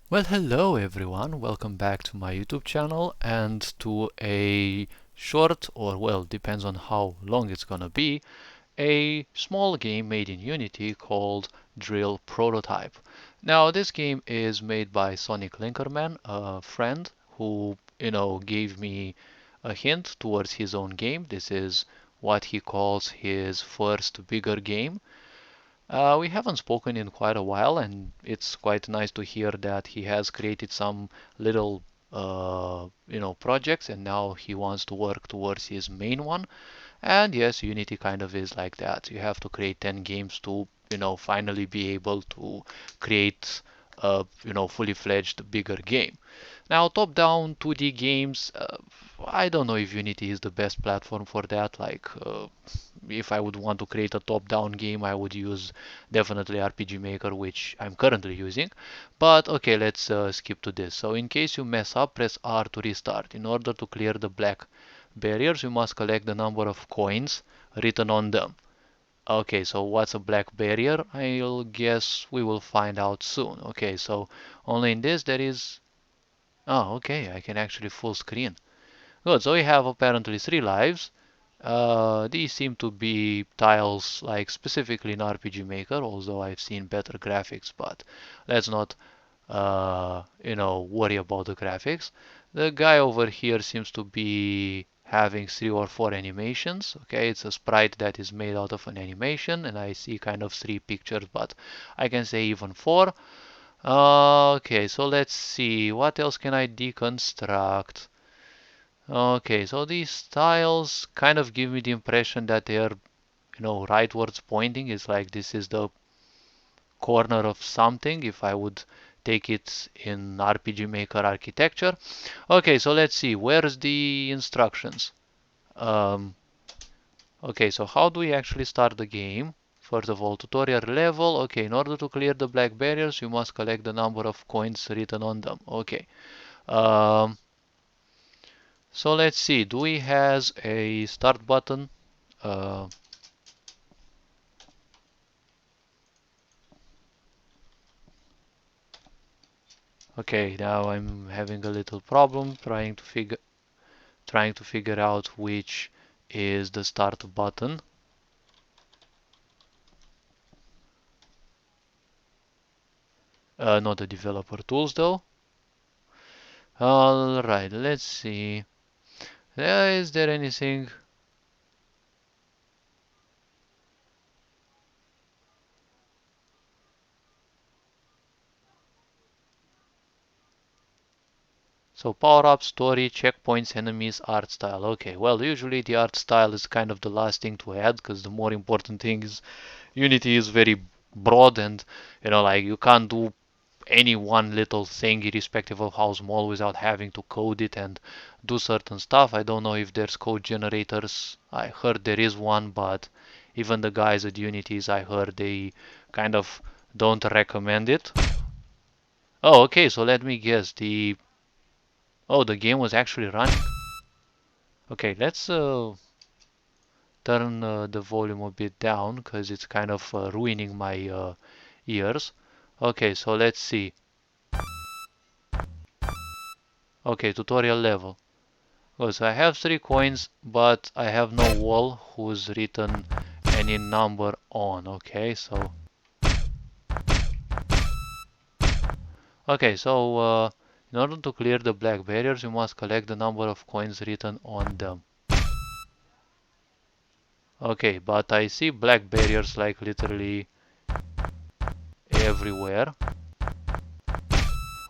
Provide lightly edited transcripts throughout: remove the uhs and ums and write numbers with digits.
Well, hello everyone, welcome back to my YouTube channel and to a short, or well, depends on how long it's gonna be, a small game made in Unity called Drill Prototype. Now, this game is made by Soniclinkerman, a friend who, gave me a hint towards his own game. This is what he calls his first bigger game. We haven't spoken in quite a while, and it's quite nice to hear that he has created some little, projects, and now he wants to work towards his main one. And yes, Unity kind of is like that. You have to create 10 games to, finally be able to create a, fully fledged bigger game. Now, top-down 2D games, I don't know if Unity is the best platform for that. If I would want to create a top-down game, I would use definitely RPG Maker, which I'm currently using. But okay, let's skip to this. So in case you mess up, press R to restart. In order to clear the black barriers, you must collect the number of coins written on them. Okay, so what's a black barrier? I'll guess we will find out soon. Okay, so only in this there is... Oh, okay, I can actually full screen. Good, so we have apparently 3 lives. These seem to be tiles like specifically in RPG Maker, although I've seen better graphics, but let's not, worry about the graphics. The guy over here seems to be having 3 or 4 animations. Okay, it's a sprite that is made out of an animation, and I see kind of 3 pictures, but I can say even 4. Okay, so let's see. What else can I deconstruct? Okay, so these tiles kind of give me the impression that they are, rightwards pointing. It's like this is the corner of something if I would take it in RPG Maker architecture. Okay, so let's see. Where's the instructions? Um, okay, so how do we actually start the game? First of all, tutorial level. Okay, in order to clear the black barriers, you must collect the number of coins written on them. Okay. Um, so let's see. Do we has a start button? Uh, okay, now I'm having a little problem trying to figure out which is the start button. Not the developer tools though. All right, let's see. Is there anything? So power up, story, checkpoints, enemies, art style. Okay, well, usually the art style is kind of the last thing to add because the more important thing is Unity is very broad and like you can't do any one little thing irrespective of how small without having to code it and do certain stuff. I don't know if there's code generators. I heard there is one, but even the guys at Unity's I heard they kind of don't recommend it. Oh, okay, so let me guess. The game was actually running. Okay, let's turn the volume a bit down because it's kind of ruining my ears. Okay, so let's see. Okay, tutorial level. Oh, so I have 3 coins, but I have no wall who's written any number on. Okay, so in order to clear the black barriers, you must collect the number of coins written on them. Okay, but I see black barriers like literally everywhere.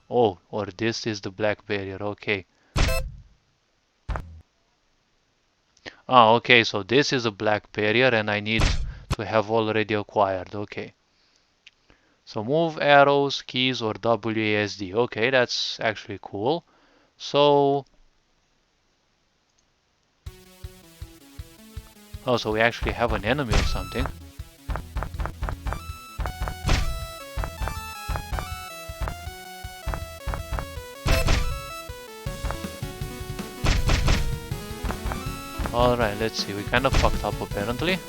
Oh, or this is the black barrier. Okay. Ah, okay, so this is a black barrier and I need to have already acquired. Okay. So move arrows, keys, or WASD. Okay, that's actually cool. So, oh, so we actually have an enemy or something. Alright, let's see. We kind of fucked up apparently.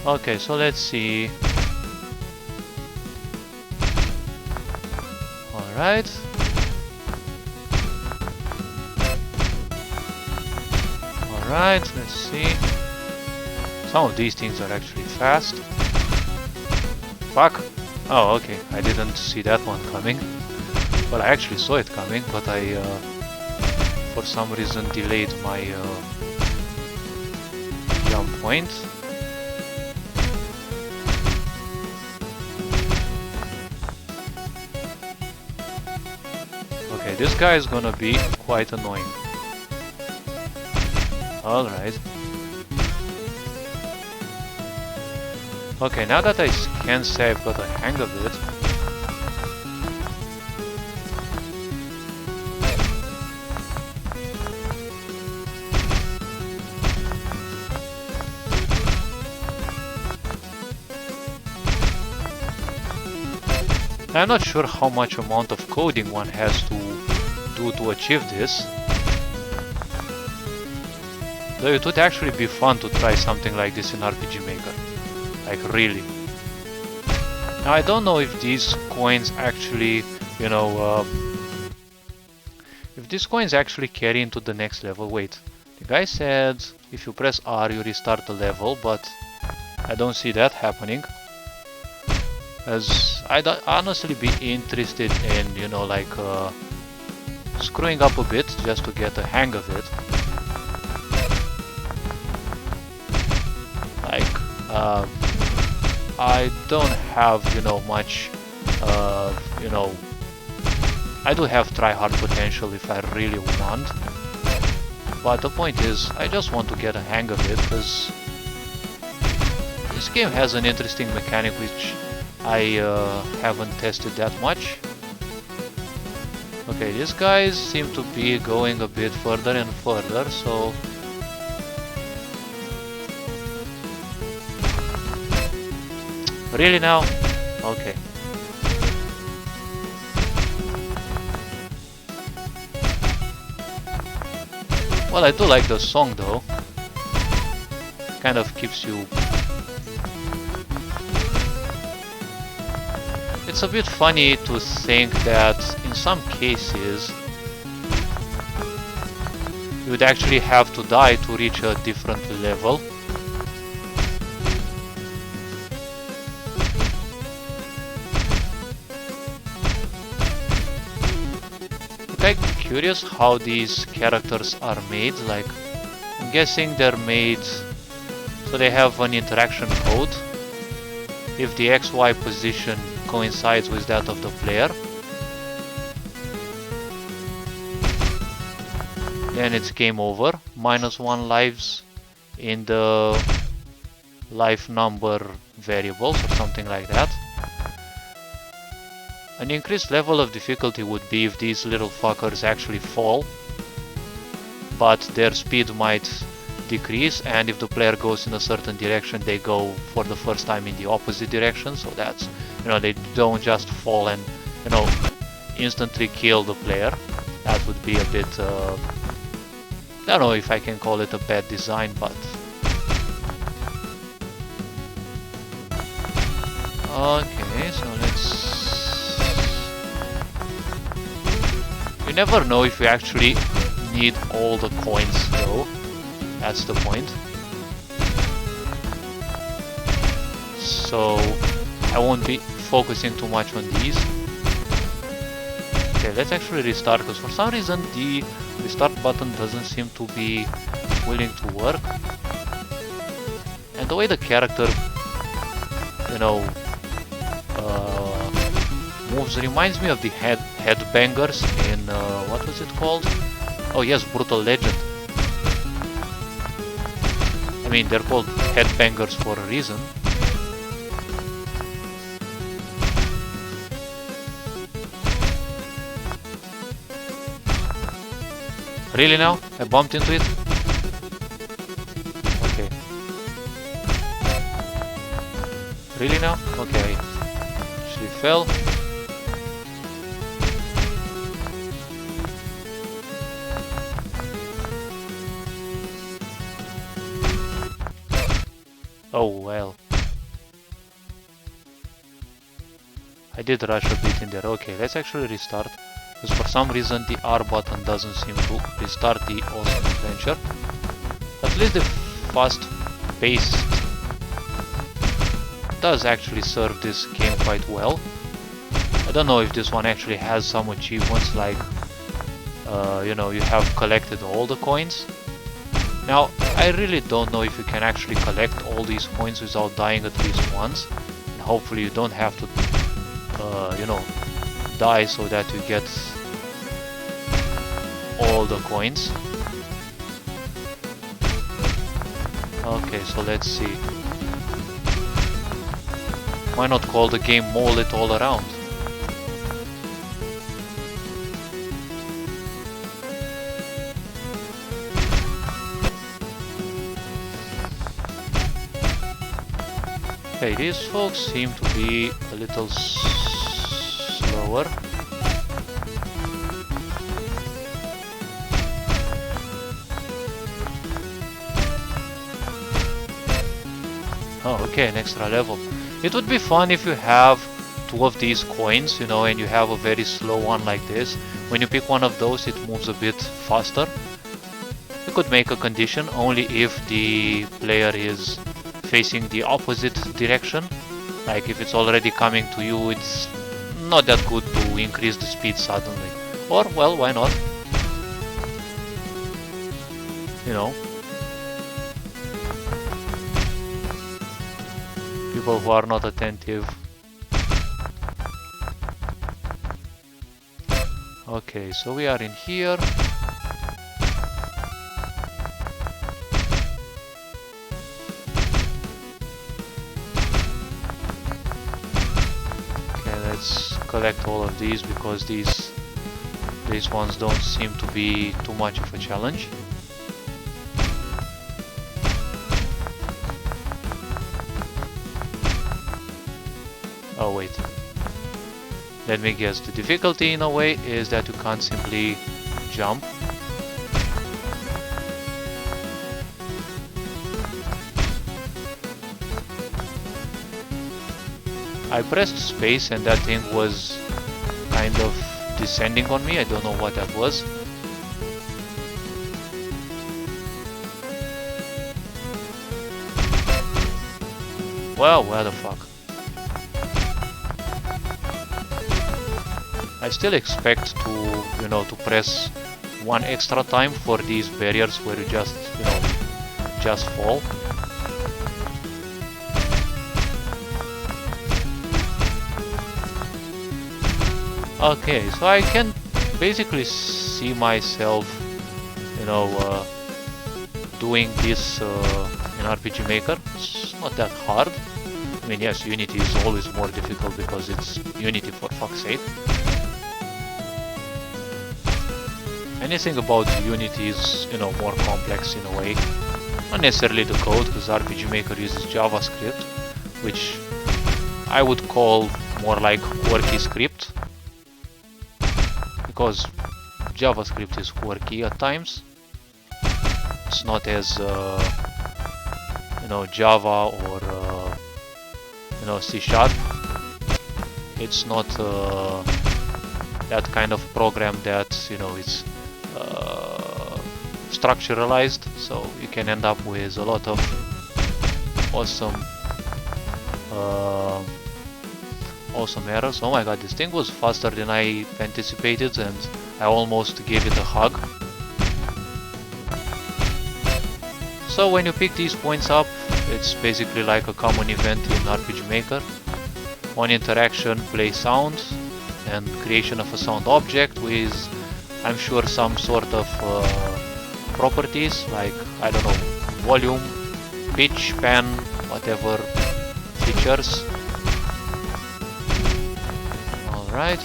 Okay, so let's see. Alright. Alright, let's see. Some of these things are actually fast. Fuck! Oh, okay, I didn't see that one coming. Well, I actually saw it coming, but I, for some reason, delayed my jump point. Okay, this guy is gonna be quite annoying. Alright. Okay, now that I can say I've got a hang of it. I'm not sure how much amount of coding one has to do to achieve this. Though it would actually be fun to try something like this in RPG Maker. Like, really. Now, I don't know if these coins actually, you know, if these coins actually carry into the next level. Wait, the guy said if you press R you restart the level, but I don't see that happening. As I'd honestly be interested in, you know, like screwing up a bit just to get a hang of it. Like, I don't have, you know, much, you know, I do have try-hard potential if I really want. But the point is, I just want to get a hang of it, because this game has an interesting mechanic which I haven't tested that much. Okay, these guys seem to be going a bit further and further, so... Really now? Okay. Well, I do like the song though. Kind of keeps you... It's a bit funny to think that in some cases you would actually have to die to reach a different level. I'm curious how these characters are made. Like, I'm guessing they're made so they have an interaction code. If the XY position coincides with that of the player, then it's game over. -1 lives in the life number variables or something like that. An increased level of difficulty would be if these little fuckers actually fall, but their speed might decrease, and if the player goes in a certain direction, they go for the first time in the opposite direction, so that's, you know, they don't just fall and, you know, instantly kill the player. That would be a bit, I don't know if I can call it a bad design, but... Okay, so let's... You never know if you actually need all the coins though. That's the point. So I won't be focusing too much on these. Okay, let's actually restart, because for some reason the restart button doesn't seem to be willing to work. And the way the character, you know, moves reminds me of the Headbangers in, what was it called? Oh yes, Brutal Legend. I mean, they're called Headbangers for a reason. Really now? I bumped into it? Okay. Really now? Okay. She fell. Oh well. I did rush a bit in there. Okay, let's actually restart. Because for some reason the R button doesn't seem to restart the awesome adventure. At least the fast pace does actually serve this game quite well. I don't know if this one actually has some achievements like, you know, you have collected all the coins. Now, I really don't know if you can actually collect all these coins without dying at least once. And hopefully you don't have to, you know, die so that you get all the coins. Okay, so let's see. Why not call the game Mole It All Around? Okay, these folks seem to be a little slower. Oh, okay, an extra level. It would be fun if you have two of these coins, you know, and you have a very slow one like this. When you pick one of those, it moves a bit faster. You could make a condition only if the player is facing the opposite direction. Like if it's already coming to you, it's not that good to increase the speed suddenly. Or, well, why not? You know. People who are not attentive. Okay, so we are in here. Okay, let's collect all of these because these ones don't seem to be too much of a challenge. Oh wait, let me guess, the difficulty in a way is that you can't simply jump. I pressed space and that thing was kind of descending on me, I don't know what that was. Well, where the fuck? I still expect to, you know, to press one extra time for these barriers where you just, you know, just fall. Okay, so I can basically see myself, you know, doing this in RPG Maker. It's not that hard. I mean, yes, Unity is always more difficult because it's Unity, for fuck's sake. Anything about Unity is, you know, more complex in a way. Not necessarily the code, because RPG Maker uses JavaScript, which I would call more like quirky script. Because JavaScript is quirky at times. It's not as, you know, Java or, you know, C#. It's not that kind of program that, you know, is structuralized, so you can end up with a lot of awesome awesome errors. Oh my god, this thing was faster than I anticipated and I almost gave it a hug. So when you pick these points up, it's basically like a common event in RPG Maker. One interaction, play sound, and creation of a sound object with, I'm sure, some sort of properties like, I don't know, volume, pitch, pan, whatever features. Alright.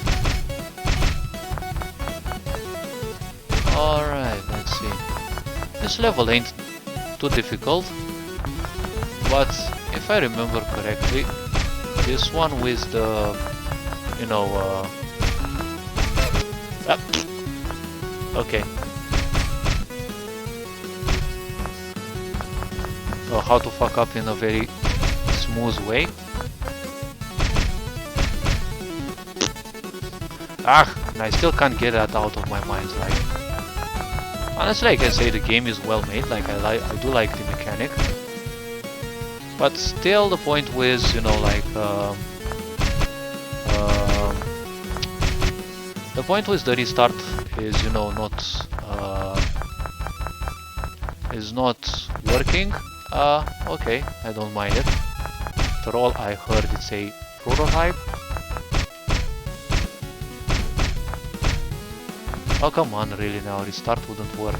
Alright, let's see. This level ain't too difficult, but if I remember correctly, this one with the, you know, okay. So how to fuck up in a very smooth way. I still can't get that out of my mind. Like, honestly, I can say the game is well made. Like, I do like the mechanic, but still, the point with, you know, like, the point with the restart is, you know, not working. Okay, I don't mind it. After all, I heard it's a prototype. Oh, come on, really now, restart wouldn't work.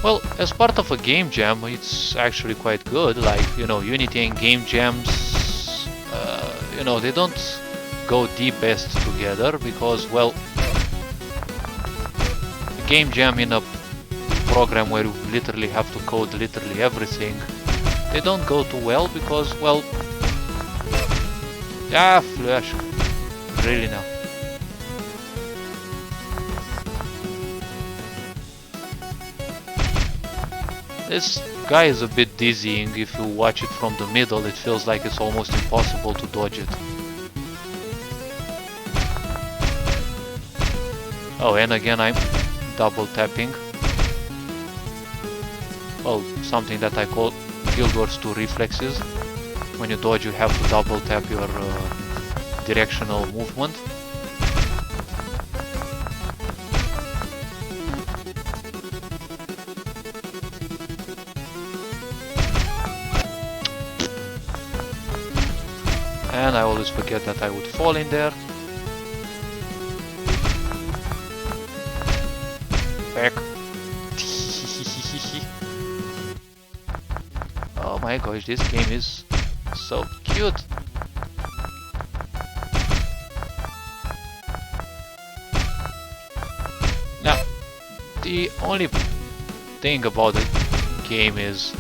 Well, as part of a game jam, it's actually quite good. Like, you know, Unity and game jams, you know, they don't go the best together because, well, a game jam in a program where you literally have to code literally everything, they don't go too well because, well, Flash, really now. This guy is a bit dizzying. If you watch it from the middle, it feels like it's almost impossible to dodge it. Oh, and again I'm double tapping. Well, something that I call Guild Wars 2 reflexes. When you dodge, you have to double tap your directional movement. And I always forget that I would fall in there. Back. Oh my gosh, this game is so cute. Now, the only thing about the game is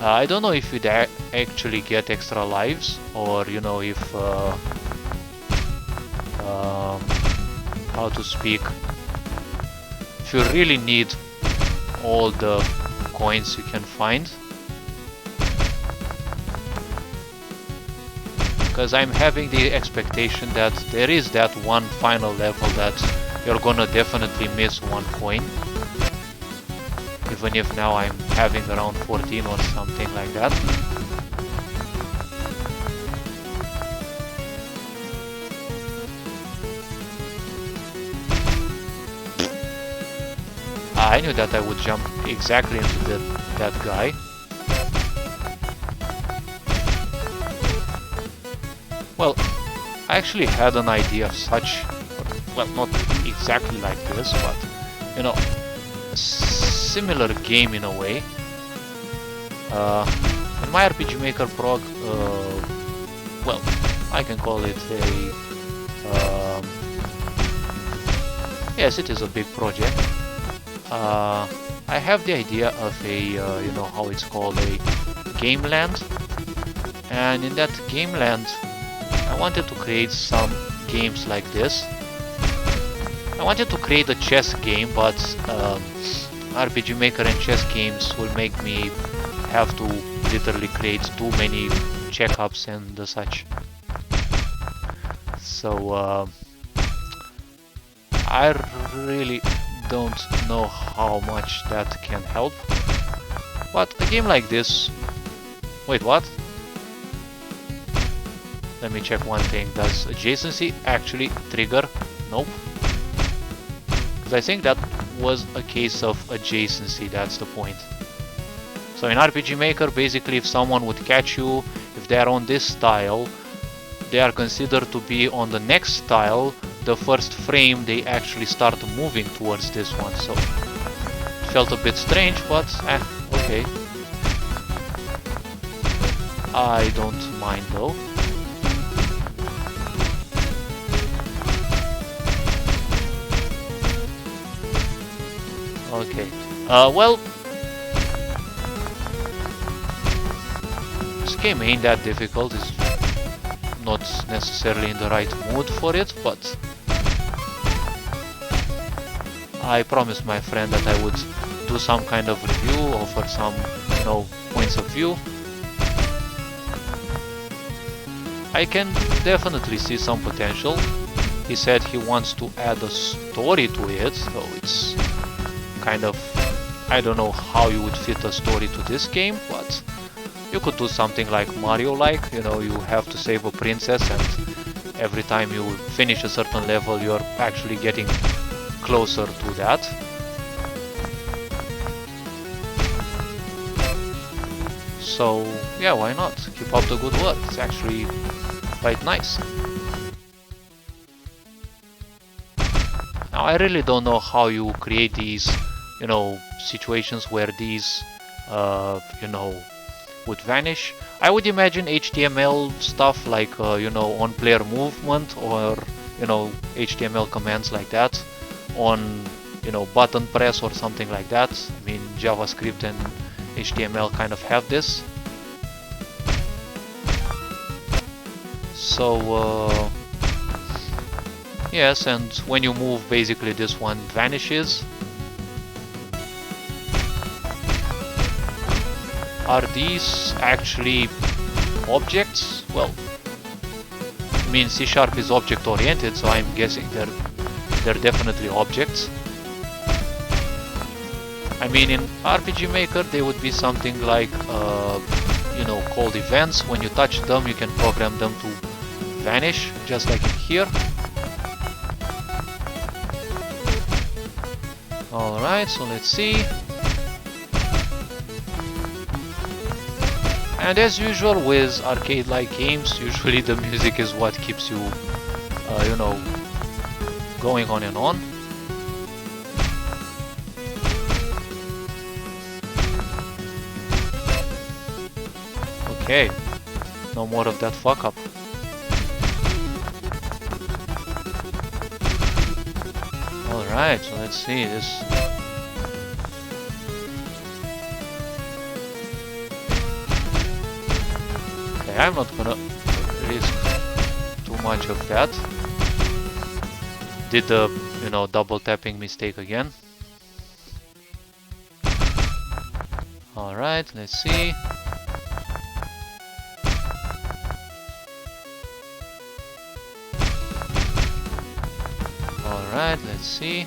I don't know if you'd actually get extra lives, or you know, if how to speak, if you really need all the coins you can find, because I'm having the expectation that there is that one final level that you're gonna definitely miss one coin. Even if now I'm having around 14 or something like that. I knew that I would jump exactly into that guy. Well, I actually had an idea of such, well, not exactly like this, but, you know, similar game in a way. In my RPG Maker prog, well, I can call it a, yes, it is a big project. I have the idea of a, you know how it's called, a game land, and in that game land, I wanted to create some games like this. I wanted to create a chess game, but RPG Maker and chess games will make me have to literally create too many checkups and such. So I really don't know how much that can help. But a game like this... Wait, what? Let me check one thing. Does adjacency actually trigger? Nope. Because I think that was a case of adjacency, that's the point. So in RPG Maker, basically if someone would catch you, if they are on this tile, they are considered to be on the next tile. The first frame they actually start moving towards this one, so it felt a bit strange, but okay. I don't mind though. Okay, well, this game ain't that difficult, it's not necessarily in the right mood for it, but I promised my friend that I would do some kind of review, offer some, points of view. I can definitely see some potential. He said he wants to add a story to it, so it's kind of, I don't know how you would fit a story to this game, but you could do something like Mario-like, you have to save a princess and every time you finish a certain level you're actually getting closer to that. So yeah, why not? Keep up the good work. It's actually quite nice. Now I really don't know how you create these, situations where these, would vanish. I would imagine HTML stuff like, on-player movement or, HTML commands like that on, button press or something like that. I mean, JavaScript and HTML kind of have this. So, yes, and when you move, basically this one vanishes. Are these actually objects? Well, I mean C# is object oriented, so I'm guessing they're definitely objects. I mean, in RPG Maker they would be something like called events. When you touch them you can program them to vanish, just like in here. Alright, so let's see. And as usual with arcade-like games, usually the music is what keeps you, going on and on. Okay, no more of that fuck up. Alright, so let's see this. Okay, I'm not gonna risk too much of that. Did the, double tapping mistake again. Alright, let's see. Alright, let's see.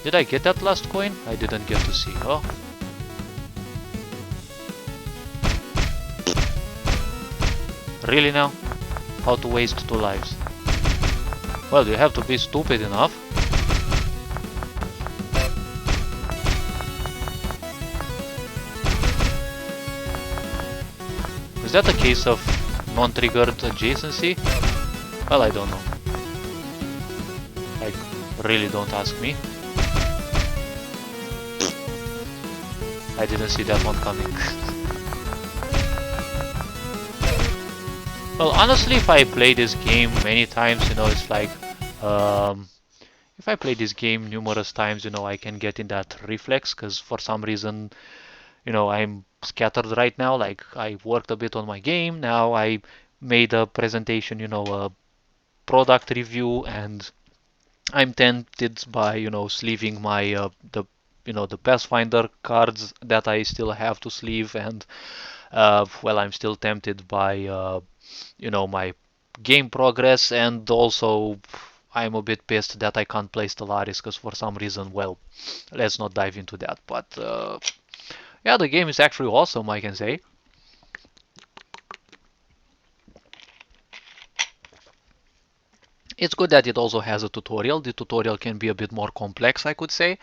Did I get that last coin? I didn't get to see. Oh. Really now? How to waste 2 lives? Well, you have to be stupid enough. Is that a case of non-triggered adjacency? Well, I don't know. Like, really don't ask me. I didn't see that one coming. Well, honestly, if I play this game many times, it's like, if I play this game numerous times, I can get in that reflex, because for some reason, I'm scattered right now. Like, I worked a bit on my game, now I made a presentation, a product review, and I'm tempted by, sleeving my, the Pathfinder cards that I still have to sleeve, and, well, I'm still tempted by, my game progress, and also I'm a bit pissed that I can't play Stellaris because for some reason, well, let's not dive into that. But yeah, the game is actually awesome, I can say. It's good that it also has a tutorial. The tutorial can be a bit more complex, I could say.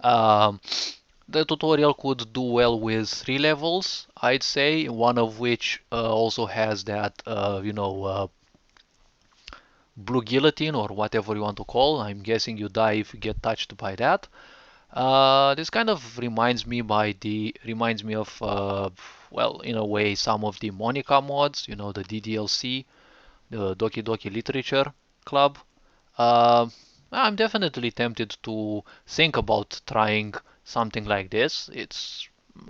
Um, the tutorial could do well with 3 levels, I'd say, one of which also has that, blue guillotine or whatever you want to call. I'm guessing you die if you get touched by that. This kind of reminds me of well, in a way, some of the Monica mods, the DDLC, the Doki Doki Literature Club. I'm definitely tempted to think about trying something like this.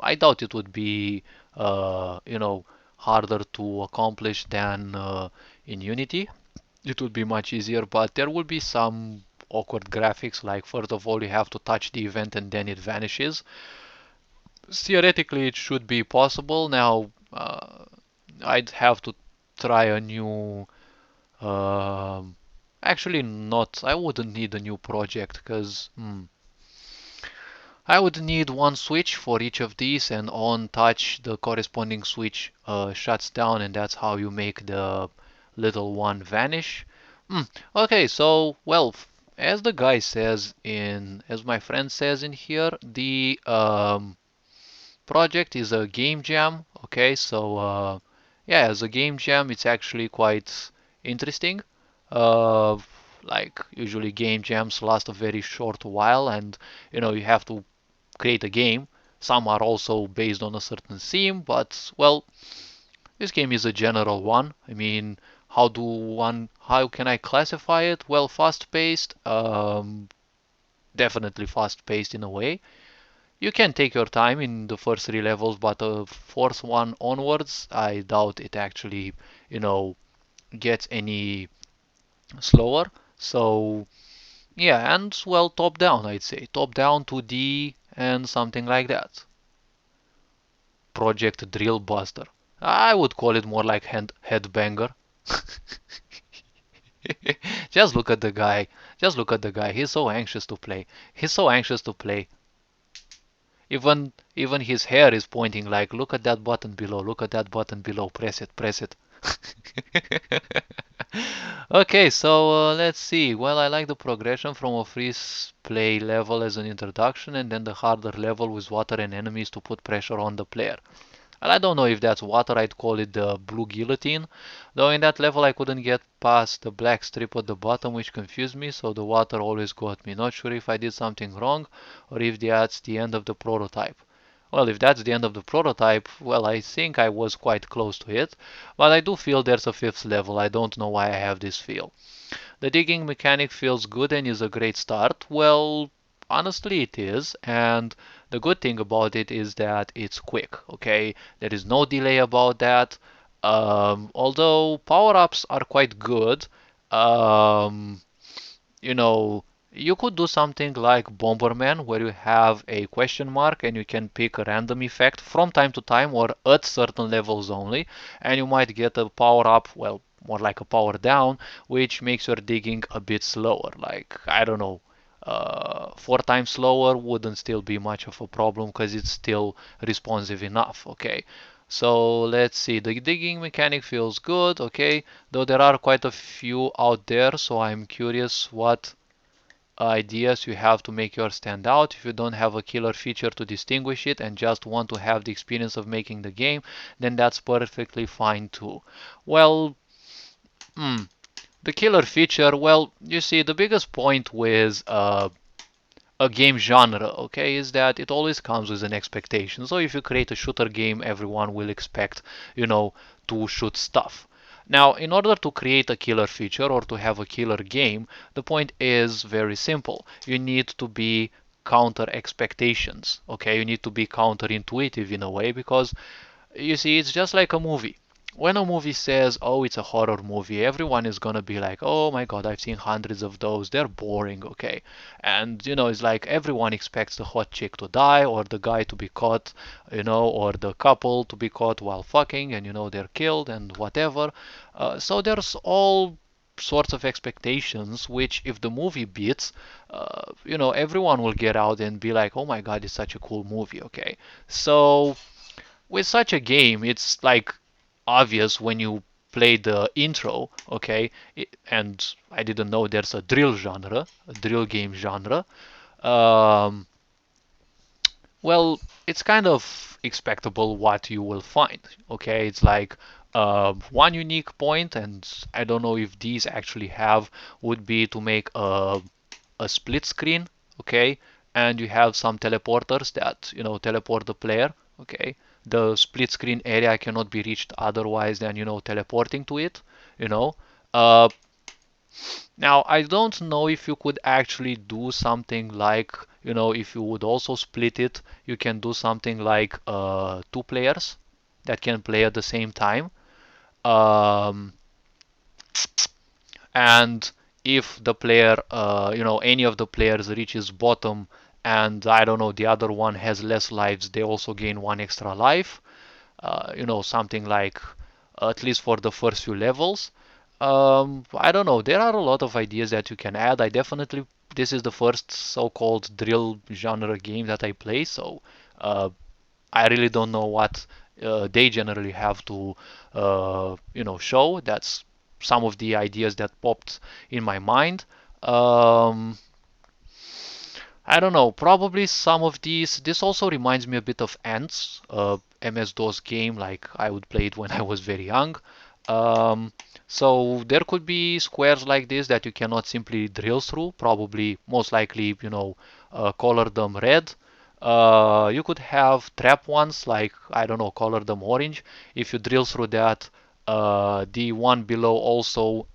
I doubt it would be harder to accomplish than in Unity. it would be much easier, but there will be some awkward graphics, like first of all you have to touch the event and then it vanishes. Theoretically it should be possible. Now I'd have to try a new actually not, I wouldn't need a new project because I would need one switch for each of these, and on touch the corresponding switch shuts down, and that's how you make the little one vanish. Okay, so well, as the guy says in, as my friend says in here, the project is a game jam. Okay, so yeah, as a game jam, it's actually quite interesting. Uh, like usually game jams last a very short while, and you have to create a game. Some are also based on a certain theme, but well, this game is a general one. I mean, how can I classify it? Well, fast-paced, definitely fast-paced in a way. You can take your time in the first three levels, but the fourth one onwards, I doubt it actually, you know, gets any slower. So yeah, and well, top down, I'd say top down 2D and something like that. Project Drill Buster. I would call it more like Headbanger. Just look at the guy. Just look at the guy. He's so anxious to play. He's so anxious to play. Even his hair is pointing like, look at that button below. Look at that button below. Press it. Press it. Okay, so let's see. Well, I like the progression from a free play level as an introduction, and then the harder level with water and enemies to put pressure on the player. And I don't know if that's water, I'd call it the blue guillotine. Though in that level I couldn't get past the black strip at the bottom, which confused me, so the water always got me. Not sure if I did something wrong or if that's the end of the prototype. Well, if that's the end of the prototype, well, I think I was quite close to it, but I do feel there's a fifth level. I don't know why I have this feel. The digging mechanic feels good and is a great start. Well, honestly, it is. And the good thing about it is that it's quick, okay? There is no delay about that. Although power-ups are quite good, um, you know, you could do something like Bomberman, where you have a question mark and you can pick a random effect from time to time or at certain levels only, and you might get a power up, well, more like a power down, which makes your digging a bit slower. Like, I don't know, 4 times slower wouldn't still be much of a problem because it's still responsive enough, okay? So let's see, the digging mechanic feels good, okay, though there are quite a few out there, so I'm curious what ideas you have to make yours stand out. If you don't have a killer feature to distinguish it and just want to have the experience of making the game, then that's perfectly fine too. Well, the killer feature, well, you see, the biggest point with a game genre, okay, is that it always comes with an expectation. So if you create a shooter game, everyone will expect, to shoot stuff. Now, in order to create a killer feature or to have a killer game, the point is very simple. You need to be counter expectations, okay? You need to be counterintuitive in a way because you see, it's just like a movie. When a movie says, oh, it's a horror movie, everyone is gonna be like, oh my god, I've seen hundreds of those, they're boring, okay? And, it's like everyone expects the hot chick to die, or the guy to be caught, or the couple to be caught while fucking, and, they're killed, and whatever. So there's all sorts of expectations, which if the movie beats, everyone will get out and be like, oh my god, it's such a cool movie, okay? So with such a game, it's like obvious when you play the intro, okay? And I didn't know there's a drill genre, a drill game genre. Um, well, it's kind of expectable what you will find, okay? It's like one unique point, and I don't know if these actually have, would be to make a split screen, okay? And you have some teleporters that, teleport the player, okay? The split screen area cannot be reached otherwise than, teleporting to it, you know? Uh, Now, I don't know if you could actually do something like, if you would also split it, you can do something like two players that can play at the same time. Um, and if the player, any of the players reaches bottom, and I don't know, the other one has less lives, they also gain one extra life. Something like at least for the first few levels. I don't know. There are a lot of ideas that you can add. I definitely This is the first so-called drill genre game that I play, so uh, I really don't know what they generally have to show. That's some of the ideas that popped in my mind. Um, I don't know. Probably some of these. This also reminds me a bit of Ants, MS-DOS game. Like I would play it when I was very young. Um, so there could be squares like this that you cannot simply drill through. Probably, most likely, color them red. You could have trap ones like I don't know, color them orange. If you drill through that, the one below also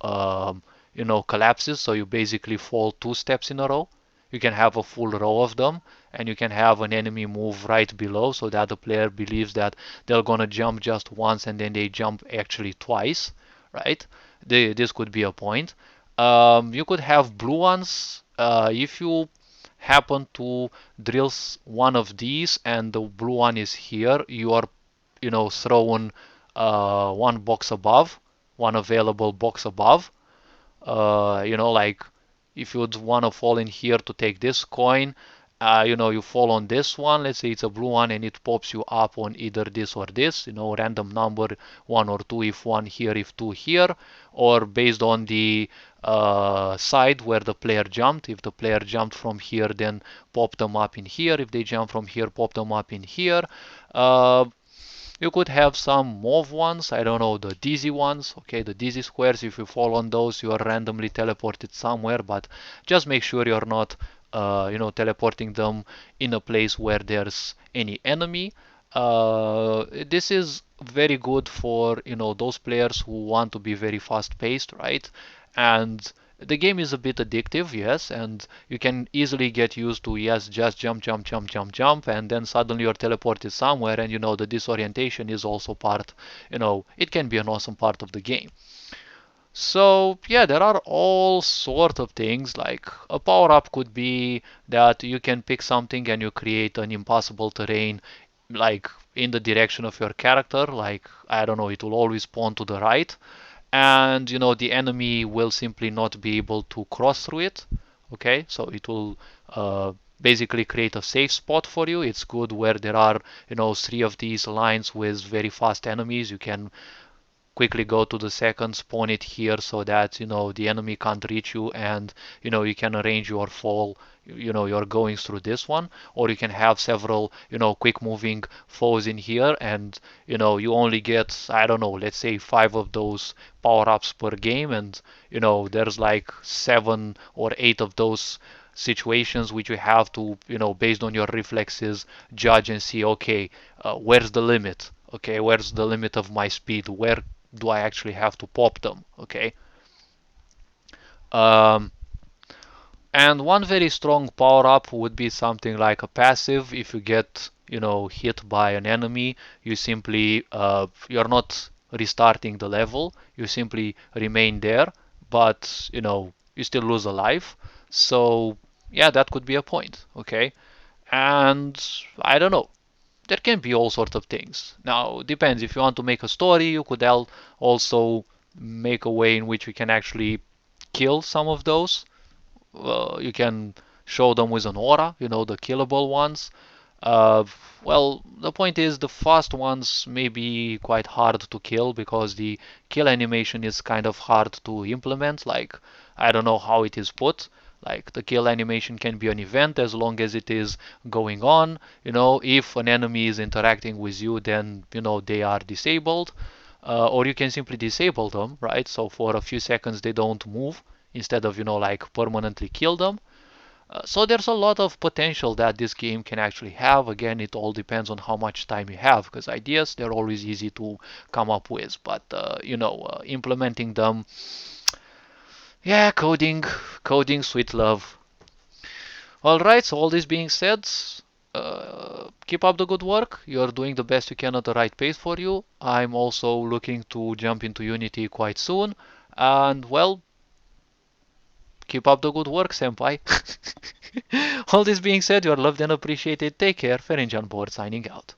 collapses. So you basically fall two steps in a row. You can have a full row of them, and you can have an enemy move right below so that the player believes that they're gonna jump just once and then they jump actually twice, right? This could be a point. You could have blue ones. If you happen to drill one of these and the blue one is here, you are, thrown one box above, one available box above. Like if you'd want to fall in here to take this coin, you fall on this one. Let's say it's a blue one and it pops you up on either this or this, random number one or two, if one here, if two here, or based on the side where the player jumped. If the player jumped from here, then pop them up in here. If they jump from here, pop them up in here. Uh, you could have some mauve ones, I don't know, the dizzy ones, okay, the dizzy squares. If you fall on those, you are randomly teleported somewhere, but just make sure you're not, teleporting them in a place where there's any enemy. This is very good for, those players who want to be very fast paced, right? And the game is a bit addictive, yes, and you can easily get used to, yes, just jump, jump, jump, jump, jump, and then suddenly you're teleported somewhere, and the disorientation is also part, it can be an awesome part of the game. So yeah, there are all sort of things. Like a power up could be that you can pick something and you create an impossible terrain, like in the direction of your character. Like I don't know, it will always spawn to the right, and the enemy will simply not be able to cross through it. Okay, so it will basically create a safe spot for you. It's good where there are three of these lines with very fast enemies. You can quickly go to the second, spawn it here so that the enemy can't reach you, and you can arrange your fall. You're going through this one, or you can have several quick moving foes in here, and you only get, I don't know, let's say 5 of those power ups per game, and there's like 7 or 8 of those situations which you have to, based on your reflexes, judge and see, okay, where's the limit? Okay, where's the limit of my speed? Where do I actually have to pop them? Okay. Um, and one very strong power up would be something like a passive. If you get, hit by an enemy, you simply, you're not restarting the level. You simply remain there, but, you still lose a life. So, yeah, that could be a point. Okay. And I don't know, there can be all sorts of things. Now, it depends. If you want to make a story, you could also make a way in which you can actually kill some of those. You can show them with an aura, the killable ones. Uh, well, the point is the fast ones may be quite hard to kill because the kill animation is kind of hard to implement. Like, I don't know how it is put. Like, the kill animation can be an event as long as it is going on. If an enemy is interacting with you, then, they are disabled. Or you can simply disable them, right? So for a few seconds they don't move instead of, like permanently kill them. So there's a lot of potential that this game can actually have. Again, it all depends on how much time you have, because ideas, they're always easy to come up with, but implementing them, yeah, coding, sweet love. All right, so all this being said, keep up the good work. You're doing the best you can at the right pace for you. I'm also looking to jump into Unity quite soon, and well, Keep up the good work, senpai. All this being said, you are loved and appreciated. Take care. Ferenc on board signing out.